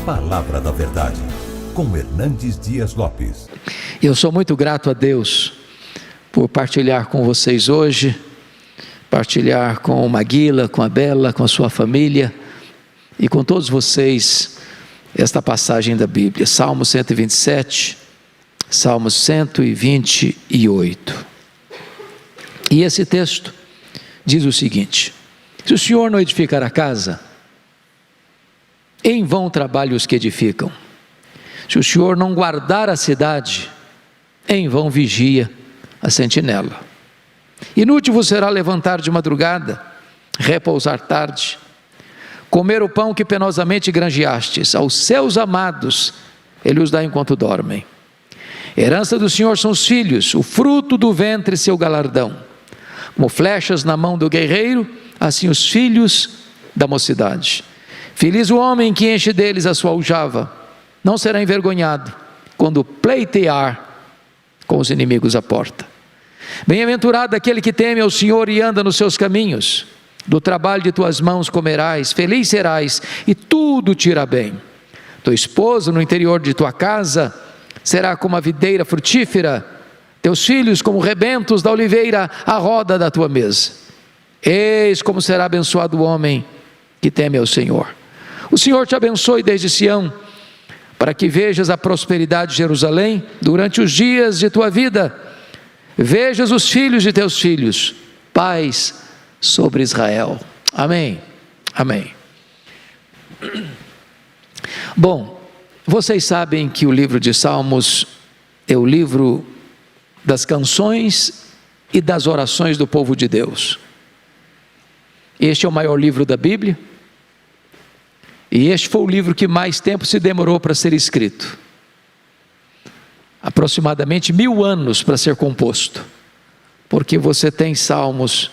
Palavra da Verdade, com Hernandes Dias Lopes. Eu sou muito grato a Deus por partilhar com vocês hoje, partilhar com o Maguila, com a Bela, com a sua família e com todos vocês esta passagem da Bíblia, Salmo 127, Salmo 128. E esse texto diz o seguinte: se o Senhor não edificar a casa, em vão trabalham os que edificam. Se o Senhor não guardar a cidade, em vão vigia a sentinela. Inútil vos será levantar de madrugada, repousar tarde, comer o pão que penosamente granjeastes. Aos seus amados Ele os dá enquanto dormem. Herança do Senhor são os filhos, o fruto do ventre seu galardão. Como flechas na mão do guerreiro, assim os filhos da mocidade. Feliz o homem que enche deles a sua aljava, não será envergonhado quando pleitear com os inimigos à porta. Bem-aventurado aquele que teme ao Senhor e anda nos seus caminhos. Do trabalho de tuas mãos comerás, feliz serás e tudo te irá bem. Tua esposa no interior de tua casa será como a videira frutífera, teus filhos como rebentos da oliveira à roda da tua mesa. Eis como será abençoado o homem que teme ao Senhor. O Senhor te abençoe desde Sião, para que vejas a prosperidade de Jerusalém durante os dias de tua vida. Vejas os filhos de teus filhos, paz sobre Israel. Amém, amém. Bom, vocês sabem que o livro de Salmos é o livro das canções e das orações do povo de Deus. Este é o maior livro da Bíblia, e este foi o livro que mais tempo se demorou para ser escrito. Aproximadamente 1000 anos para ser composto, porque você tem salmos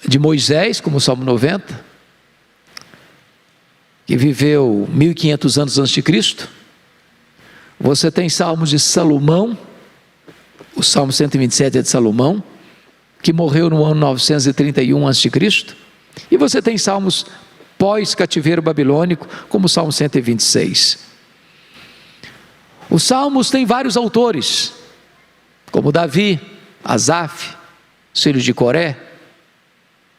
de Moisés, como o Salmo 90, que viveu 1500 anos antes de Cristo. Você tem salmos de Salomão, o Salmo 127 é de Salomão, que morreu no ano 931 a.C. E você tem salmos pós-cativeiro babilônico, como o Salmo 126. Os salmos têm vários autores, como Davi, Asaf, os filhos de Coré,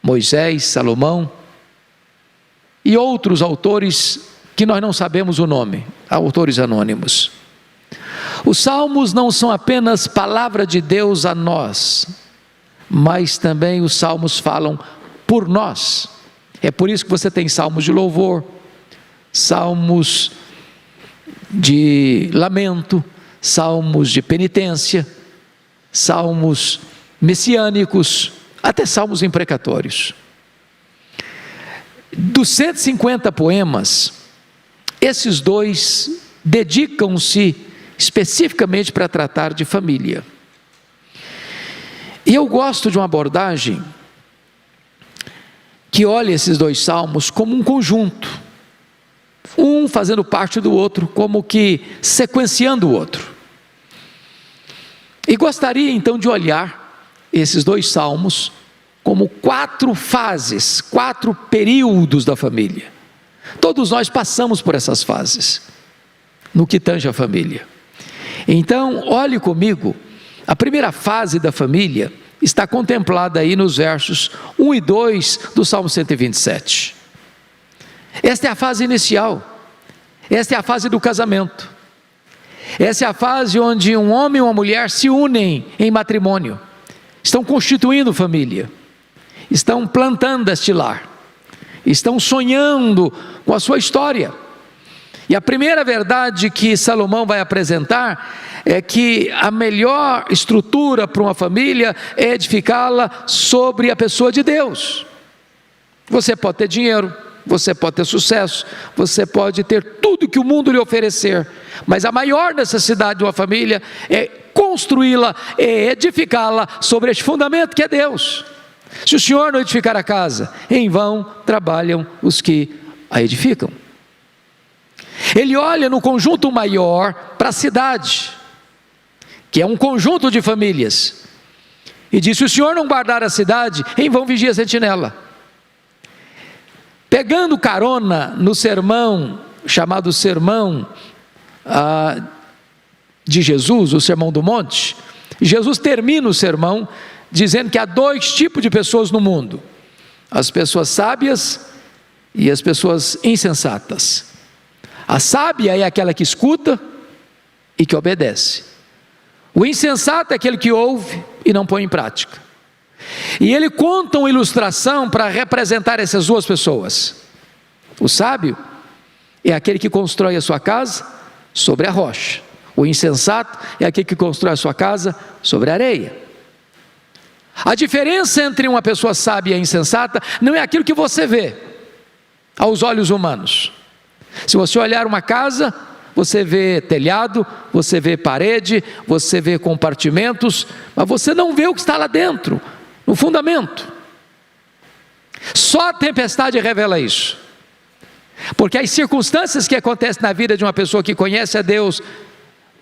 Moisés, Salomão, e outros autores que nós não sabemos o nome, autores anônimos. Os salmos não são apenas palavra de Deus a nós, mas também os salmos falam por nós. É por isso que você tem salmos de louvor, salmos de lamento, salmos de penitência, salmos messiânicos, até salmos imprecatórios. Dos 150 poemas, esses dois dedicam-se especificamente para tratar de família. E eu gosto de uma abordagem que olha esses dois salmos como um conjunto, um fazendo parte do outro, como que sequenciando o outro. E gostaria então de olhar esses dois salmos como 4 fases, 4 períodos da família. Todos nós passamos por essas fases, no que tange a família. Então, olhe comigo, a primeira fase da família está contemplada aí nos versos 1 e 2 do Salmo 127. Esta é a fase inicial, esta é a fase do casamento, essa é a fase onde um homem e uma mulher se unem em matrimônio, estão constituindo família, estão plantando este lar, estão sonhando com a sua história. E a primeira verdade que Salomão vai apresentar é que a melhor estrutura para uma família é edificá-la sobre a pessoa de Deus. Você pode ter dinheiro, você pode ter sucesso, você pode ter tudo que o mundo lhe oferecer, mas a maior necessidade de uma família é construí-la, é edificá-la sobre este fundamento que é Deus. Se o Senhor não edificar a casa, em vão trabalham os que a edificam. Ele olha no conjunto maior para a cidade, que é um conjunto de famílias, e diz: se o Senhor não guardar a cidade, em vão vigia a sentinela. Pegando carona no sermão chamado Sermão de Jesus, o Sermão do Monte, Jesus termina o sermão dizendo que há dois tipos de pessoas no mundo: as pessoas sábias e as pessoas insensatas. A sábia é aquela que escuta e que obedece. O insensato é aquele que ouve e não põe em prática. E ele conta uma ilustração para representar essas duas pessoas. O sábio é aquele que constrói a sua casa sobre a rocha. O insensato é aquele que constrói a sua casa sobre a areia. A diferença entre uma pessoa sábia e insensata não é aquilo que você vê aos olhos humanos. Se você olhar uma casa, você vê telhado, você vê parede, você vê compartimentos, mas você não vê o que está lá dentro, no fundamento. Só a tempestade revela isso. Porque as circunstâncias que acontecem na vida de uma pessoa que conhece a Deus,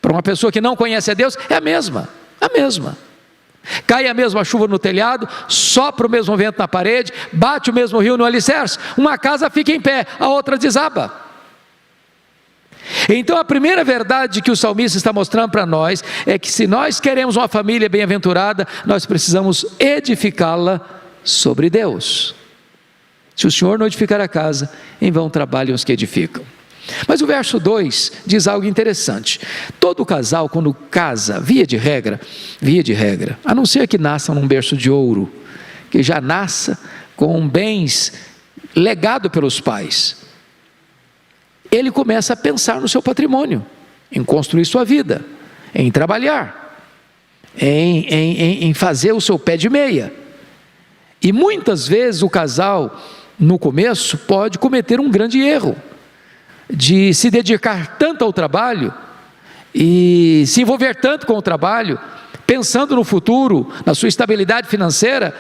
para uma pessoa que não conhece a Deus, é a mesma. Cai a mesma chuva no telhado, sopra o mesmo vento na parede, bate o mesmo rio no alicerce. Uma casa fica em pé, a outra desaba. Então a primeira verdade que o salmista está mostrando para nós é que se nós queremos uma família bem-aventurada, nós precisamos edificá-la sobre Deus. Se o Senhor não edificar a casa, em vão trabalham os que edificam. Mas o verso 2 diz algo interessante. Todo casal, quando casa, via de regra, a não ser que nasça num berço de ouro, que já nasça com bens legado pelos pais, ele começa a pensar no seu patrimônio, em construir sua vida, em trabalhar, em fazer o seu pé de meia. E muitas vezes o casal, no começo, pode cometer um grande erro, de se dedicar tanto ao trabalho e se envolver tanto com o trabalho, pensando no futuro, na sua estabilidade financeira,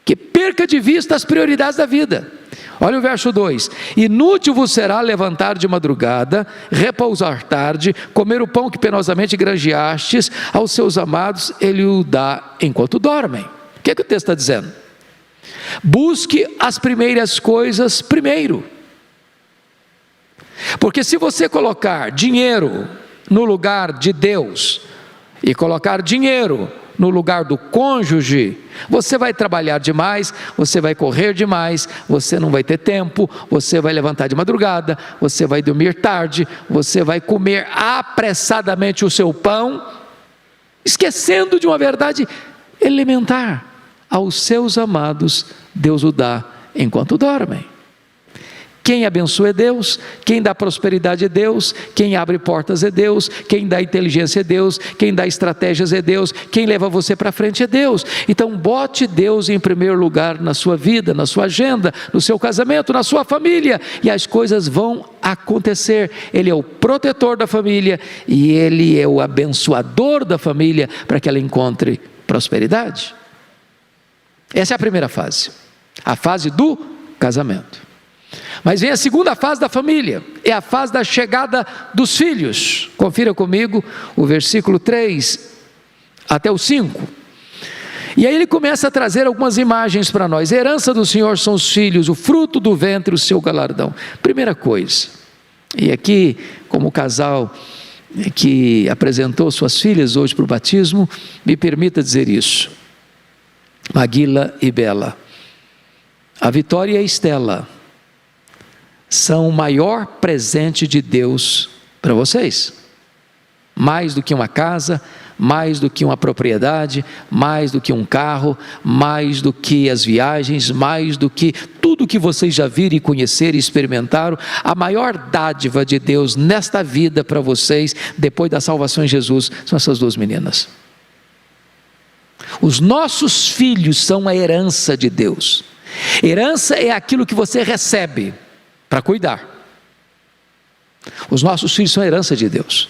que perca de vista as prioridades da vida. Olha o verso 2: inútil vos será levantar de madrugada, repousar tarde, comer o pão que penosamente granjeastes, aos seus amados ele o dá enquanto dormem. O que é que o texto está dizendo? Busque as primeiras coisas primeiro. Porque se você colocar dinheiro no lugar de Deus e colocar dinheiro no lugar do cônjuge, você vai trabalhar demais, você vai correr demais, você não vai ter tempo, você vai levantar de madrugada, você vai dormir tarde, você vai comer apressadamente o seu pão, esquecendo de uma verdade elementar: aos seus amados Deus o dá enquanto dormem. Quem abençoa é Deus, quem dá prosperidade é Deus, quem abre portas é Deus, quem dá inteligência é Deus, quem dá estratégias é Deus, quem leva você para frente é Deus. Então bote Deus em primeiro lugar na sua vida, na sua agenda, no seu casamento, na sua família, e as coisas vão acontecer. Ele é o protetor da família e Ele é o abençoador da família para que ela encontre prosperidade. Essa é a primeira fase, a fase do casamento. Mas vem a segunda fase da família, é a fase da chegada dos filhos. Confira comigo o versículo 3 até o 5. E aí ele começa a trazer algumas imagens para nós. A herança do Senhor são os filhos, o fruto do ventre, o seu galardão. Primeira coisa, e aqui como o casal que apresentou suas filhas hoje para o batismo, me permita dizer isso: Maguila e Bela, a Vitória e a Estela são o maior presente de Deus para vocês. Mais do que uma casa, mais do que uma propriedade, mais do que um carro, mais do que as viagens, mais do que tudo que vocês já viram e conheceram e experimentaram. A maior dádiva de Deus nesta vida para vocês, depois da salvação em Jesus, são essas duas meninas. Os nossos filhos são a herança de Deus. Herança é aquilo que você recebe para cuidar. Os nossos filhos são a herança de Deus.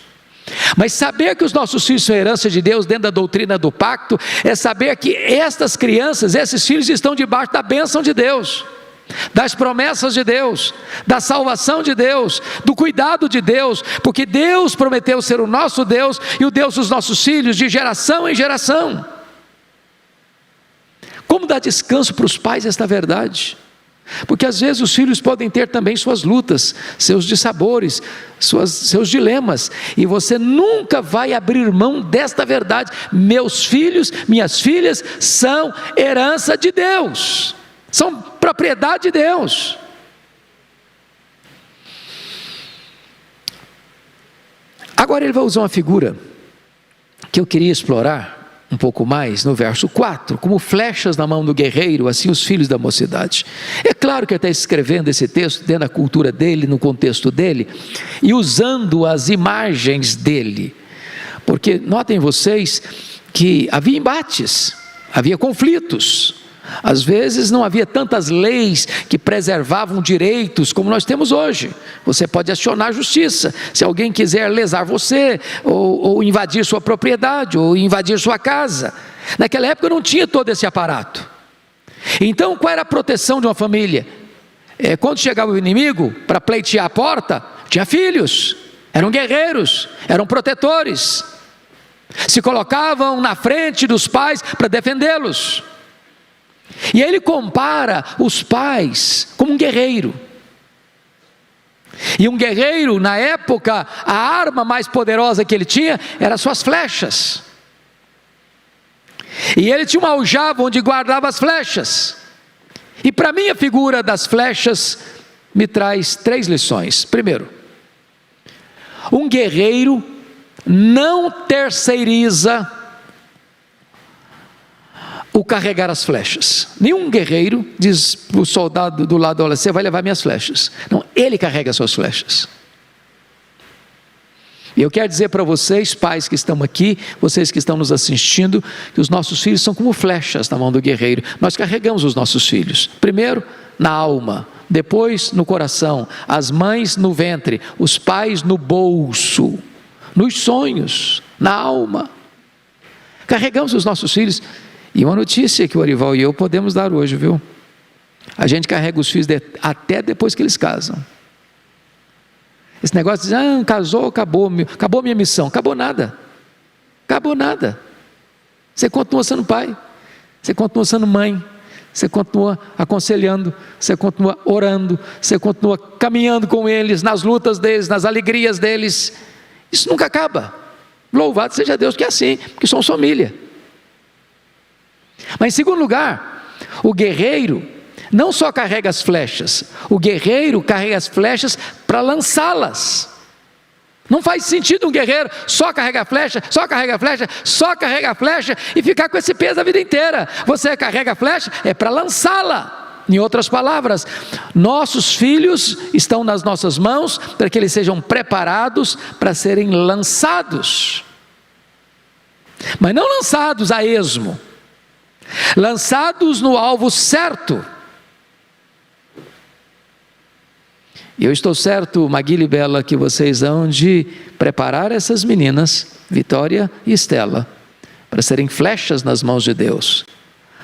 Mas saber que os nossos filhos são a herança de Deus dentro da doutrina do pacto, é saber que estas crianças, esses filhos estão debaixo da bênção de Deus, das promessas de Deus, da salvação de Deus, do cuidado de Deus, porque Deus prometeu ser o nosso Deus e o Deus dos nossos filhos de geração em geração. Como dar descanso para os pais esta verdade? Porque às vezes os filhos podem ter também suas lutas, seus dissabores, seus dilemas, e você nunca vai abrir mão desta verdade: meus filhos, minhas filhas são herança de Deus, são propriedade de Deus. Agora ele vai usar uma figura que eu queria explorar um pouco mais no verso 4, como flechas na mão do guerreiro, assim os filhos da mocidade. É claro que ele está escrevendo esse texto dentro da cultura dele, no contexto dele, e usando as imagens dele, porque notem vocês que havia embates, havia conflitos. Às vezes não havia tantas leis que preservavam direitos como nós temos hoje. Você pode acionar a justiça se alguém quiser lesar você, ou invadir sua propriedade, ou invadir sua casa. Naquela época não tinha todo esse aparato. Então qual era a proteção de uma família? Quando chegava o inimigo para pleitear a porta, tinha filhos, eram guerreiros, eram protetores, se colocavam na frente dos pais para defendê-los. E aí ele compara os pais como um guerreiro. E um guerreiro, na época, a arma mais poderosa que ele tinha eram suas flechas. E ele tinha uma aljava onde guardava as flechas. E para mim a figura das flechas me traz 3 lições. Primeiro, um guerreiro não terceiriza o carregar as flechas. Nenhum guerreiro diz para o soldado do lado: olha, você vai levar minhas flechas. Não, ele carrega as suas flechas. E eu quero dizer para vocês, pais que estão aqui, vocês que estão nos assistindo, que os nossos filhos são como flechas na mão do guerreiro. Nós carregamos os nossos filhos, primeiro na alma, depois no coração, as mães no ventre, os pais no bolso, nos sonhos, na alma. Carregamos os nossos filhos. E uma notícia que o Arival e eu podemos dar hoje, viu? A gente carrega os filhos até depois que eles casam. Esse negócio de casou, acabou minha missão. Acabou nada. Acabou nada. Você continua sendo pai, você continua sendo mãe, você continua aconselhando, você continua orando, você continua caminhando com eles, nas lutas deles, nas alegrias deles. Isso nunca acaba. Louvado seja Deus que é assim, porque somos família. Mas em segundo lugar, o guerreiro não só carrega as flechas, o guerreiro carrega as flechas para lançá-las. Não faz sentido um guerreiro só carregar a flecha, só carrega a flecha, só carrega a flecha e ficar com esse peso a vida inteira. Você carrega a flecha é para lançá-la. Em outras palavras, nossos filhos estão nas nossas mãos para que eles sejam preparados para serem lançados. Mas não lançados a esmo, lançados no alvo certo. Eu estou certo, Maguila e Bela, que vocês hão de preparar essas meninas, Vitória e Estela, para serem flechas nas mãos de Deus,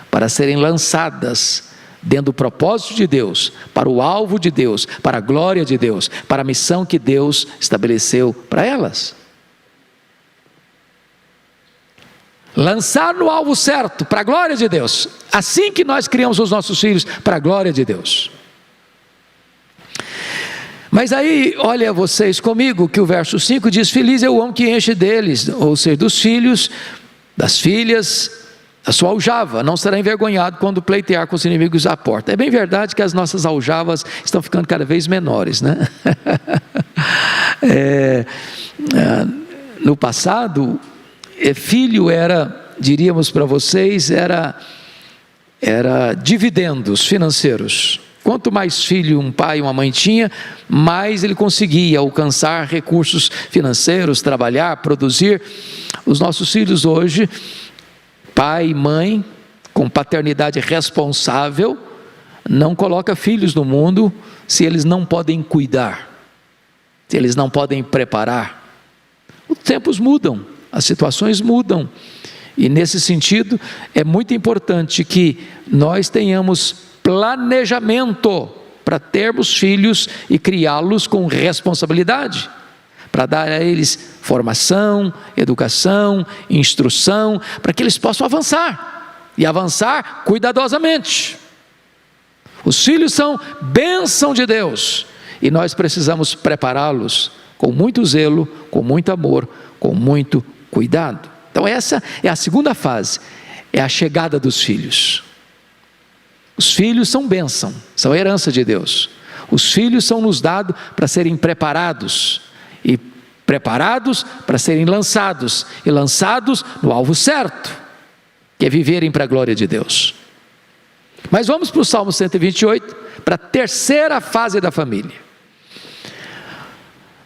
para serem lançadas dentro do propósito de Deus, para o alvo de Deus, para a glória de Deus, para a missão que Deus estabeleceu para elas. Lançar no alvo certo, para a glória de Deus. Assim que nós criamos os nossos filhos, para a glória de Deus. Mas aí, olha vocês comigo, que o verso 5 diz: feliz é o homem que enche deles, ou seja, dos filhos, das filhas, a sua aljava, não será envergonhado quando pleitear com os inimigos à porta. É bem verdade que as nossas aljavas estão ficando cada vez menores, né? No passado, filho era, diríamos para vocês, era dividendos financeiros. Quanto mais filho um pai e uma mãe tinha, mais ele conseguia alcançar recursos financeiros, trabalhar, produzir. Os nossos filhos hoje, pai e mãe, com paternidade responsável, não coloca filhos no mundo se eles não podem cuidar, se eles não podem preparar. Os tempos mudam, as situações mudam, e nesse sentido é muito importante que nós tenhamos planejamento para termos filhos e criá-los com responsabilidade, para dar a eles formação, educação, instrução, para que eles possam avançar, e avançar cuidadosamente. Os filhos são bênção de Deus, e nós precisamos prepará-los com muito zelo, com muito amor, com muito cuidado. Então essa é a segunda fase, é a chegada dos filhos. Os filhos são bênção, são herança de Deus. Os filhos são nos dados para serem preparados, e preparados para serem lançados, e lançados no alvo certo, que é viverem para a glória de Deus. Mas vamos para o Salmo 128, para a terceira fase da família.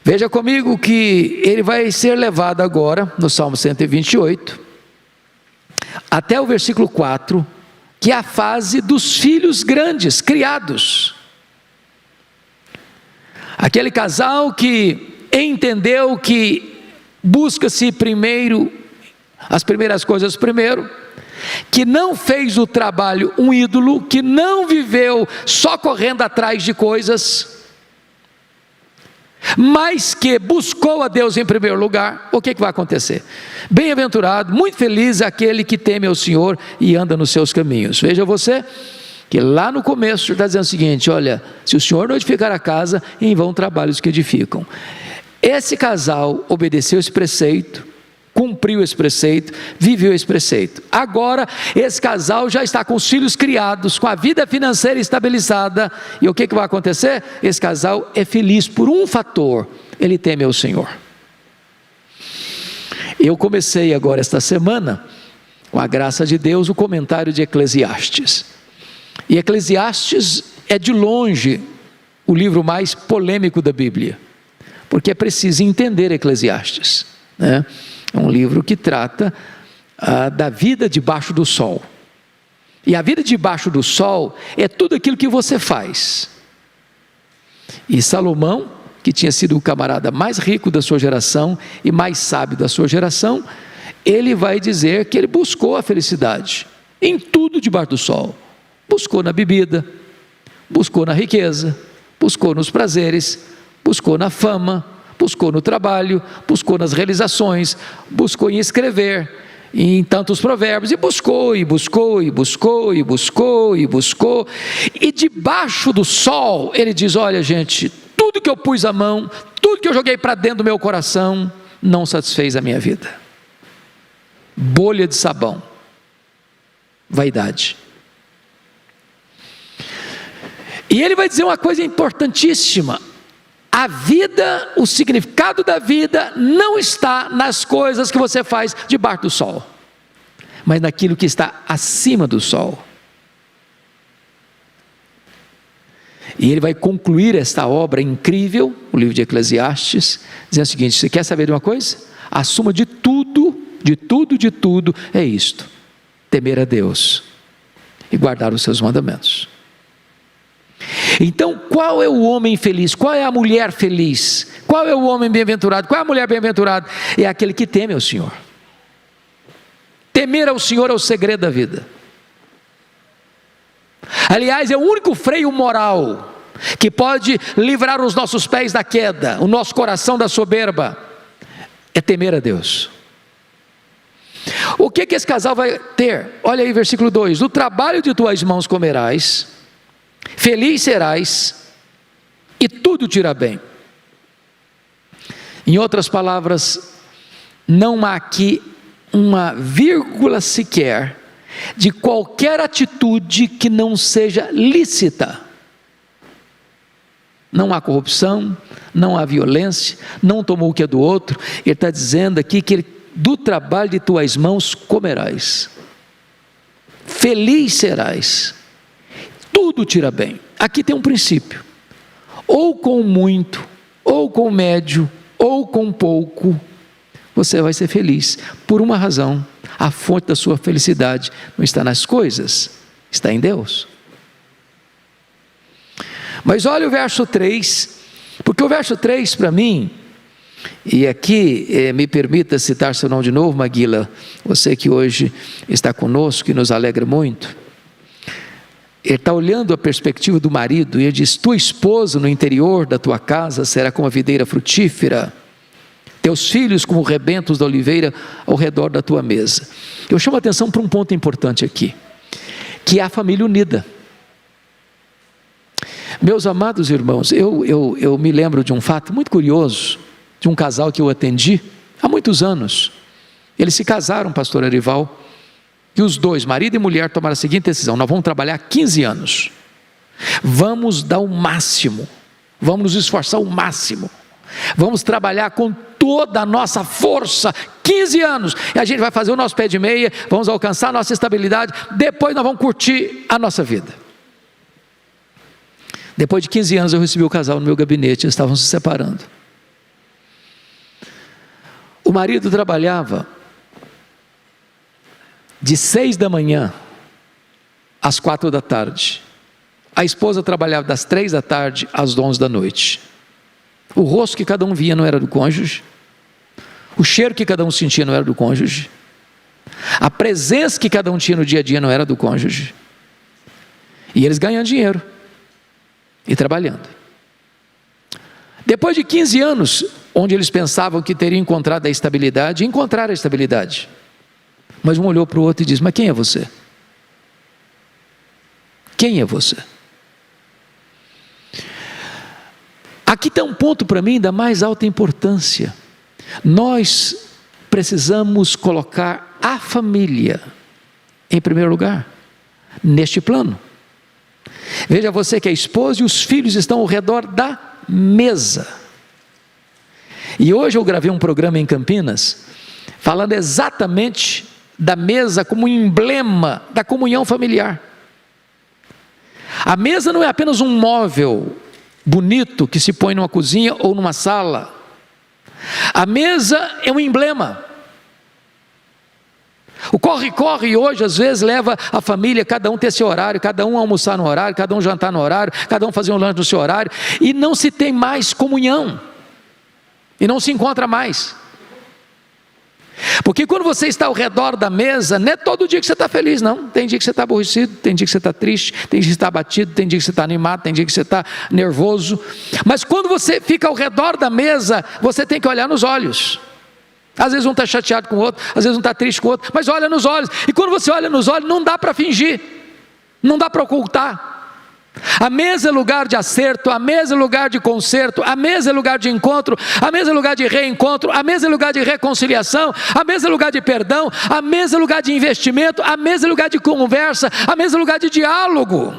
Veja comigo que ele vai ser levado agora, no Salmo 128, até o versículo 4, que é a fase dos filhos grandes, criados. Aquele casal que entendeu que busca-se primeiro, as primeiras coisas primeiro, que não fez o trabalho um ídolo, que não viveu só correndo atrás de coisas, mas que buscou a Deus em primeiro lugar. O que vai acontecer? Bem-aventurado, muito feliz aquele que teme ao Senhor e anda nos seus caminhos. Veja você, que lá no começo está dizendo o seguinte: olha, se o Senhor não edificar a casa, em vão trabalhos que edificam. Esse casal obedeceu esse preceito, cumpriu esse preceito, viveu esse preceito. Agora esse casal já está com os filhos criados, com a vida financeira estabilizada, e o que vai acontecer? Esse casal é feliz por um fator: ele teme ao Senhor. Eu comecei agora esta semana, com a graça de Deus, o comentário de Eclesiastes. E Eclesiastes é de longe o livro mais polêmico da Bíblia, porque é preciso entender Eclesiastes, né? É um livro que trata da vida debaixo do sol. E a vida debaixo do sol é tudo aquilo que você faz. E Salomão, que tinha sido o camarada mais rico da sua geração e mais sábio da sua geração, ele vai dizer que ele buscou a felicidade em tudo debaixo do sol. Buscou na bebida, buscou na riqueza, buscou nos prazeres, buscou na fama, buscou no trabalho, buscou nas realizações, buscou em escrever, em tantos provérbios, e buscou, e buscou, e buscou, e buscou, e buscou, e debaixo do sol, ele diz: olha gente, tudo que eu pus a mão, tudo que eu joguei para dentro do meu coração, não satisfez a minha vida. Bolha de sabão, vaidade. E ele vai dizer uma coisa importantíssima: a vida, o significado da vida não está nas coisas que você faz debaixo do sol, mas naquilo que está acima do sol. E ele vai concluir esta obra incrível, o livro de Eclesiastes, dizendo o seguinte: você quer saber de uma coisa? A suma de tudo, é isto: temer a Deus e guardar os seus mandamentos. Então, qual é o homem feliz? Qual é a mulher feliz? Qual é o homem bem-aventurado? Qual é a mulher bem-aventurada? É aquele que teme ao Senhor. Temer ao Senhor é o segredo da vida. Aliás, é o único freio moral que pode livrar os nossos pés da queda, o nosso coração da soberba, é temer a Deus. O que esse casal vai ter? Olha aí versículo 2: do trabalho de tuas mãos comerás, feliz serás, e tudo te irá bem. Em outras palavras, não há aqui uma vírgula sequer de qualquer atitude que não seja lícita. Não há corrupção, não há violência, não tomou o que é do outro. Ele está dizendo aqui que do trabalho de tuas mãos comerás, feliz serás, tudo te irá bem. Aqui tem um princípio: ou com muito, ou com médio, ou com pouco, você vai ser feliz. Por uma razão: a fonte da sua felicidade não está nas coisas, está em Deus. Mas olha o verso 3, porque o verso 3 para mim, e aqui me permita citar seu nome de novo, Maguila, você que hoje está conosco e nos alegra muito. Ele está olhando a perspectiva do marido e ele diz: tua esposa no interior da tua casa será como a videira frutífera, teus filhos como rebentos da oliveira ao redor da tua mesa. Eu chamo a atenção para um ponto importante aqui, que é a família unida. Meus amados irmãos, eu me lembro de um fato muito curioso, de um casal que eu atendi há muitos anos. Eles se casaram, pastor Arival, e os dois, marido e mulher, tomaram a seguinte decisão: nós vamos trabalhar 15 anos, vamos dar o máximo, vamos nos esforçar o máximo, vamos trabalhar com toda a nossa força, 15 anos, e a gente vai fazer o nosso pé de meia, vamos alcançar a nossa estabilidade, depois nós vamos curtir a nossa vida. Depois de 15 anos eu recebi o casal no meu gabinete, eles estavam se separando. O marido trabalhava de 6 da manhã às 4 da tarde, a esposa trabalhava das 3 da tarde às 11 da noite. O rosto que cada um via não era do cônjuge, o cheiro que cada um sentia não era do cônjuge, a presença que cada um tinha no dia a dia não era do cônjuge, e eles ganhando dinheiro e trabalhando. Depois de 15 anos, onde eles pensavam que teriam encontrado a estabilidade, encontraram a estabilidade, mas um olhou para o outro e disse: mas quem é você? Quem é você? Aqui está um ponto para mim da mais alta importância. Nós precisamos colocar a família em primeiro lugar, neste plano. Veja você que a esposa e os filhos estão ao redor da mesa. E hoje eu gravei um programa em Campinas, falando exatamente da mesa como um emblema da comunhão familiar. A mesa não é apenas um móvel bonito que se põe numa cozinha ou numa sala. A mesa é um emblema. O corre-corre hoje às vezes leva a família, cada um ter seu horário, cada um almoçar no horário, cada um jantar no horário, cada um fazer um lanche no seu horário, e não se tem mais comunhão, e não se encontra mais. Porque quando você está ao redor da mesa, não é todo dia que você está feliz, não. Tem dia que você está aborrecido, tem dia que você está triste, tem dia que você está abatido, tem dia que você está animado, tem dia que você está nervoso. Mas quando você fica ao redor da mesa, você tem que olhar nos olhos. Às vezes um está chateado com o outro, às vezes um está triste com o outro, mas olha nos olhos. E quando você olha nos olhos, não dá para fingir, não dá para ocultar. A mesa é lugar de acerto, a mesa é lugar de conserto, a mesa é lugar de encontro, a mesa é lugar de reencontro, a mesa é lugar de reconciliação, a mesa é lugar de perdão, a mesa é lugar de investimento, a mesa é lugar de conversa, a mesa é lugar de diálogo.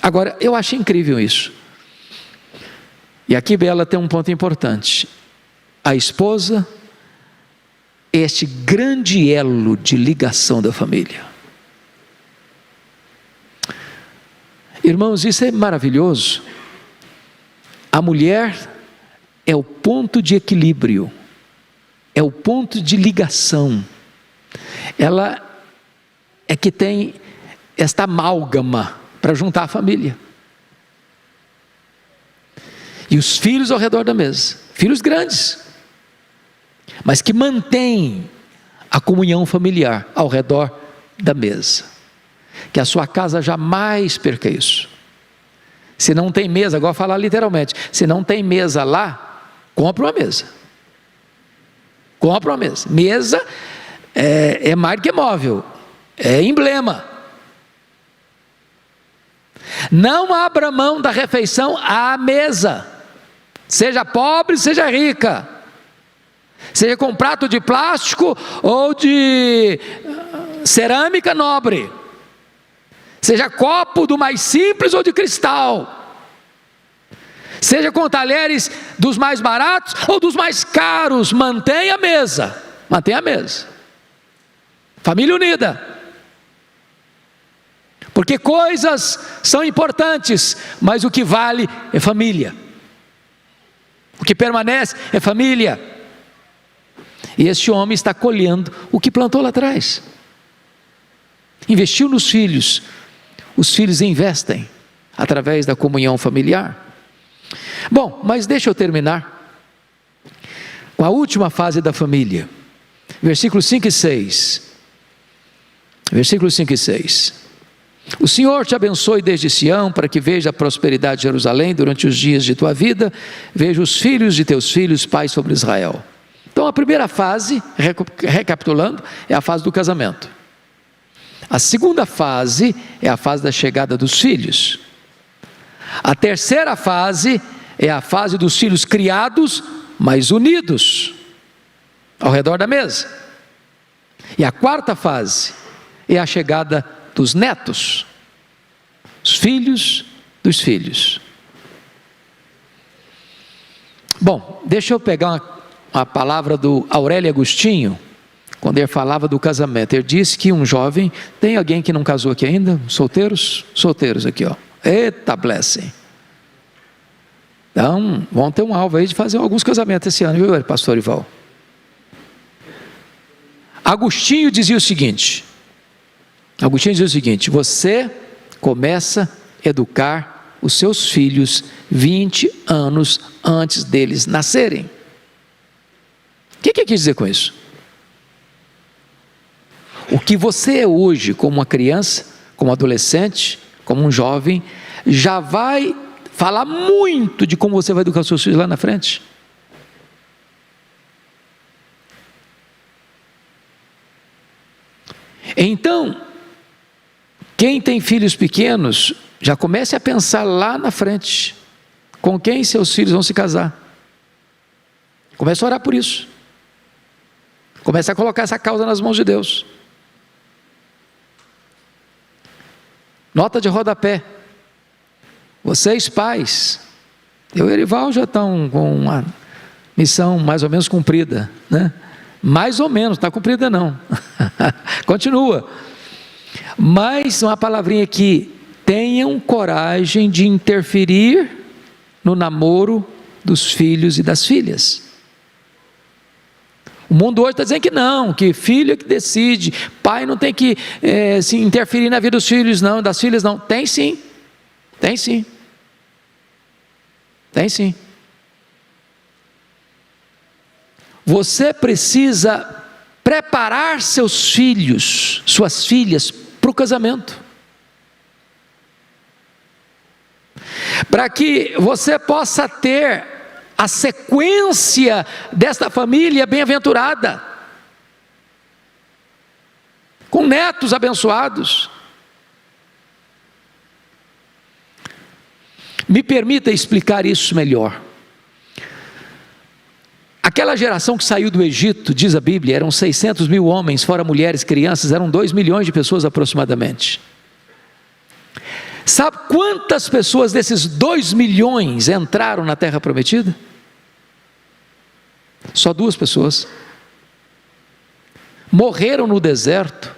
Agora, eu acho incrível isso. E aqui Bela tem um ponto importante. A esposa é este grande elo de ligação da família. Irmãos, isso é maravilhoso. A mulher é o ponto de equilíbrio, é o ponto de ligação. Ela é que tem esta amálgama para juntar a família. E os filhos ao redor da mesa, filhos grandes, mas que mantêm a comunhão familiar ao redor da mesa. Que a sua casa jamais perca isso. Se não tem mesa, agora falar literalmente, se não tem mesa lá, compra uma mesa. Compra uma mesa. Mesa é mais do que móvel, é emblema. Não abra mão da refeição à mesa, seja pobre, seja rica, seja com prato de plástico ou de cerâmica nobre, seja copo do mais simples ou de cristal, seja com talheres dos mais baratos ou dos mais caros, mantenha a mesa, mantenha a mesa. Família unida, porque coisas são importantes, mas o que vale é família, o que permanece é família. E este homem está colhendo o que plantou lá atrás, investiu nos filhos. Os filhos investem através da comunhão familiar. Bom, mas deixa eu terminar com a última fase da família. Versículos 5 e 6. Versículos 5 e 6. O Senhor te abençoe desde Sião, para que veja a prosperidade de Jerusalém durante os dias de tua vida, veja os filhos de teus filhos, pais sobre Israel. Então a primeira fase, recapitulando, é a fase do casamento. A segunda fase é a fase da chegada dos filhos. A terceira fase é a fase dos filhos criados, mas unidos, ao redor da mesa. E a quarta fase é a chegada dos netos, os filhos dos filhos. Bom, deixa eu pegar uma palavra do Aurélio Agostinho, quando ele falava do casamento. Ele disse que um jovem, tem alguém que não casou aqui ainda? Solteiros? Solteiros aqui, ó. Eita, blessing. Então, vão ter um alvo aí de fazer alguns casamentos esse ano, viu, pastor Ival? Agostinho dizia o seguinte: você começa a educar os seus filhos 20 anos antes deles nascerem. O que ele quis dizer com isso? O que você é hoje, como uma criança, como um adolescente, como um jovem, já vai falar muito de como você vai educar os seus filhos lá na frente. Então, quem tem filhos pequenos, já comece a pensar lá na frente, com quem seus filhos vão se casar. Comece a orar por isso. Comece a colocar essa causa nas mãos de Deus. Nota de rodapé: vocês pais, eu e Erival já estão com uma missão mais ou menos cumprida, né? Mais ou menos, está cumprida não. Continua. Mas uma palavrinha aqui: tenham coragem de interferir no namoro dos filhos e das filhas. O mundo hoje está dizendo que não, que filho é que decide, pai não tem que se interferir na vida dos filhos não, das filhas não. Tem sim, tem sim, tem sim. Você precisa preparar seus filhos, suas filhas, para o casamento, para que você possa ter a sequência desta família bem-aventurada, com netos abençoados. Me permita explicar isso melhor. Aquela geração que saiu do Egito, diz a Bíblia, eram 600 mil homens, fora mulheres, crianças, eram 2 milhões de pessoas aproximadamente. Sabe quantas pessoas desses 2 milhões entraram na terra prometida? Só 2 pessoas. Morreram no deserto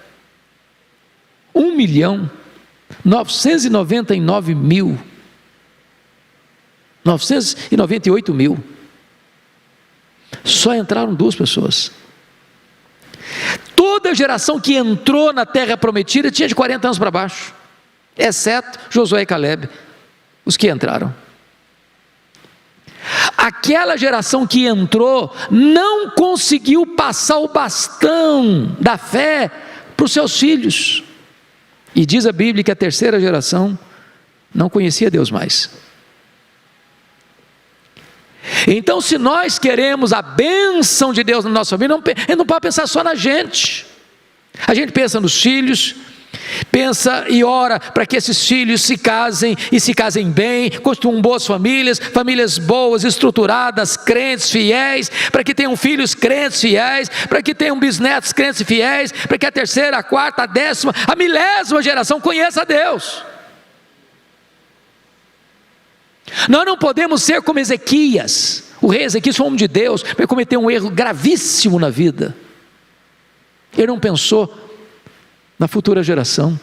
1.999.998.000. Só entraram 2 pessoas. Toda a geração que entrou na terra prometida tinha de 40 anos para baixo, exceto Josué e Calebe, os que entraram. Aquela geração que entrou não conseguiu passar o bastão da fé para os seus filhos, e diz a Bíblia que a terceira geração não conhecia Deus mais. Então, se nós queremos a bênção de Deus na nossa vida, não pode pensar só na gente. A gente pensa nos filhos, pensa e ora para que esses filhos se casem, e se casem bem, construam boas famílias, famílias boas, estruturadas, crentes, fiéis, para que tenham filhos crentes, fiéis, para que tenham bisnetos crentes e fiéis, para que a terceira, a quarta, a 10ª, a 1000ª geração conheça a Deus. Nós não podemos ser como Ezequias. O rei Ezequias foi um homem de Deus, mas cometeu um erro gravíssimo na vida. Ele não pensou na futura geração.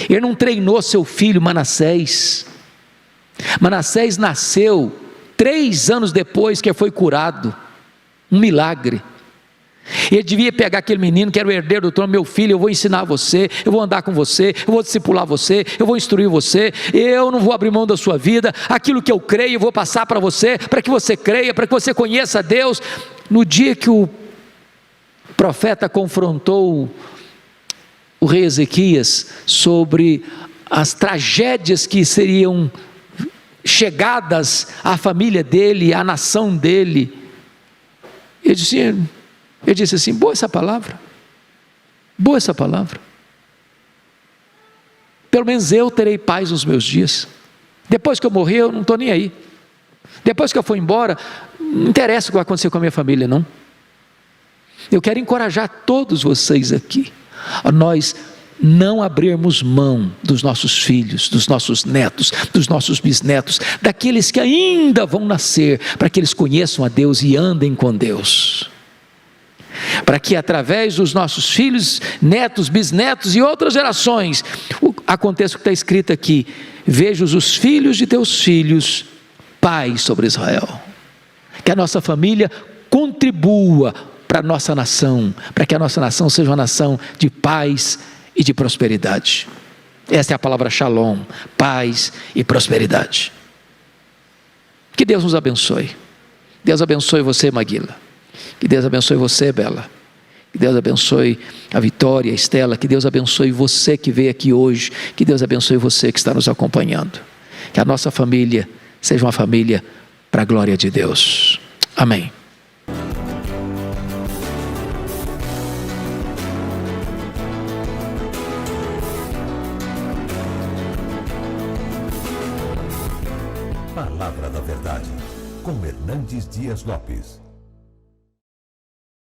Ele não treinou seu filho Manassés. Manassés nasceu 3 anos depois que ele foi curado, um milagre. Ele devia pegar aquele menino que era o herdeiro do trono: meu filho, eu vou ensinar você, eu vou andar com você, eu vou discipular você, eu vou instruir você, eu não vou abrir mão da sua vida, aquilo que eu creio eu vou passar para você, para que você creia, para que você conheça a Deus. No dia que o profeta confrontou o rei Ezequias sobre as tragédias que seriam chegadas à família dele, à nação dele, ele disse assim: boa essa palavra, boa essa palavra, pelo menos eu terei paz nos meus dias. Depois que eu morrer, eu não estou nem aí. Depois que eu for embora, não interessa o que vai acontecer com a minha família, não. Eu quero encorajar todos vocês aqui a nós não abrirmos mão dos nossos filhos, dos nossos netos, dos nossos bisnetos, daqueles que ainda vão nascer, para que eles conheçam a Deus e andem com Deus. Para que através dos nossos filhos, netos, bisnetos e outras gerações, aconteça o que está escrito aqui: vejo os filhos de teus filhos, paz sobre Israel. Que a nossa família contribua para a nossa nação, para que a nossa nação seja uma nação de paz e de prosperidade. Essa é a palavra shalom, paz e prosperidade. Que Deus nos abençoe. Deus abençoe você, Maguila. Que Deus abençoe você, Bela. Que Deus abençoe a Vitória, a Estela. Que Deus abençoe você que veio aqui hoje. Que Deus abençoe você que está nos acompanhando. Que a nossa família seja uma família para a glória de Deus. Amém. Palavra da Verdade, com Hernandes Dias Lopes.